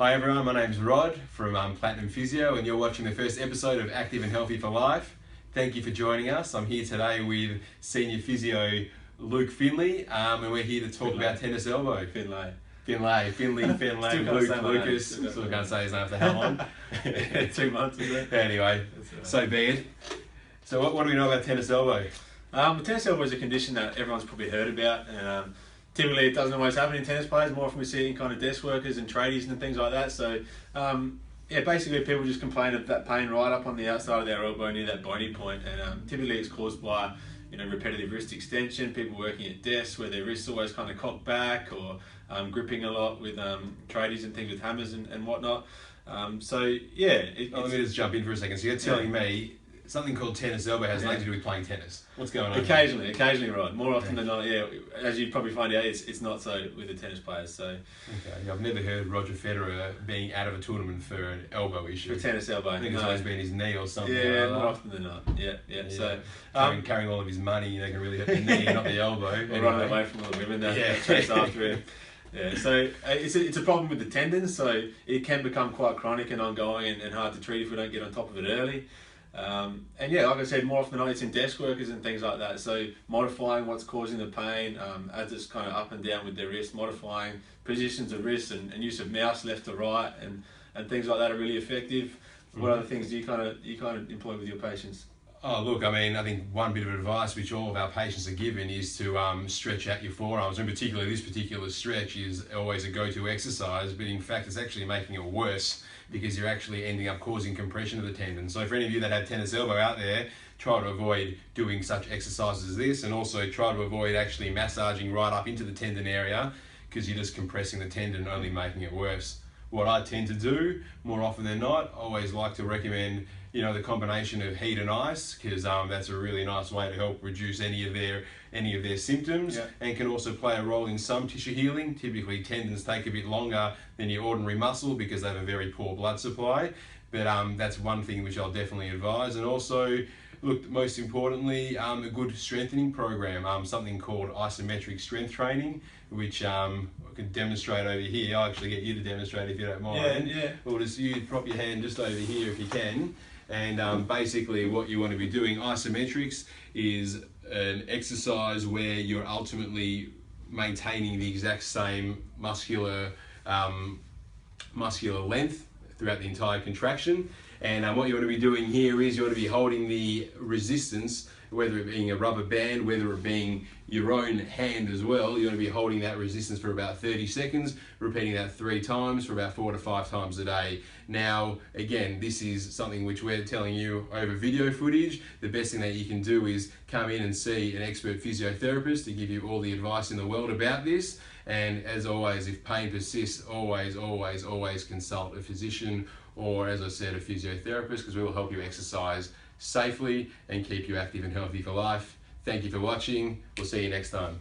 Hi everyone, my name's Rod from Platinum Physio, and you're watching the first episode of Active and Healthy for Life. Thank you for joining us. I'm here today with Senior Physio Luke Finley, and we're here to talk about tennis elbow. Finlay, Luke, Lucas. Still can't say his name for how long? 2 months, is it? Anyway, so be it. So what do we know about tennis elbow? Tennis elbow is a condition that everyone's probably heard about, and typically it doesn't always happen in tennis players. More often we see it in kind of desk workers and tradies and things like that. So basically people just complain of that pain right up on the outside of their elbow near that bony point, and typically it's caused by repetitive wrist extension, people working at desks where their wrists always kind of cocked back, or gripping a lot with tradies and things with hammers and whatnot. Let me just jump in for a second. So you're telling me something called tennis elbow has nothing to do with playing tennis. What's going on? Occasionally, right. More often than not, as you probably find out, it's not so with the tennis players. So, okay, I've never heard Roger Federer being out of a tournament for an elbow issue. For tennis elbow, I think it's always been his knee or something. Yeah, more often than not. Yeah. So carrying all of his money, they can really hit the knee, not the elbow. Anyway. Running away from all the women that chase after him. Yeah, so it's a problem with the tendons, so it can become quite chronic and ongoing and hard to treat if we don't get on top of it early. Like I said, more often than not, it's in desk workers and things like that. So modifying what's causing the pain, as it's kind of up and down with the wrist, modifying positions of wrist and use of mouse left to right and things like that are really effective. What other things do you kind of employ with your patients? Oh, look, I think one bit of advice which all of our patients are given is to stretch out your forearms, and particularly this particular stretch is always a go-to exercise, but in fact it's actually making it worse because you're actually ending up causing compression of the tendon. So for any of you that have tennis elbow out there, try to avoid doing such exercises as this, and also try to avoid actually massaging right up into the tendon area because you're just compressing the tendon, only making it worse. What I tend to do, more often than not, always like to recommend the combination of heat and ice, because that's a really nice way to help reduce any of their symptoms, and can also play a role in some tissue healing. Typically tendons take a bit longer than your ordinary muscle because they have a very poor blood supply, but that's one thing which I'll definitely advise. And also, look, most importantly, a good strengthening program, something called isometric strength training, which I can demonstrate over here. I'll actually get you to demonstrate if you don't mind. We'll just prop your hand just over here if you can. And basically what you want to be doing, isometrics, is an exercise where you're ultimately maintaining the exact same muscular length throughout the entire contraction. And what you want to be doing here is you want to be holding the resistance, whether it being a rubber band, whether it being your own hand as well. You want to be holding that resistance for about 30 seconds, repeating that 3 times for about 4 to 5 times a day. Now, again, this is something which we're telling you over video footage. The best thing that you can do is come in and see an expert physiotherapist to give you all the advice in the world about this. And as always, if pain persists, always consult a physician, or, as I said, a physiotherapist, because we will help you exercise safely and keep you active and healthy for life. Thank you for watching. We'll see you next time.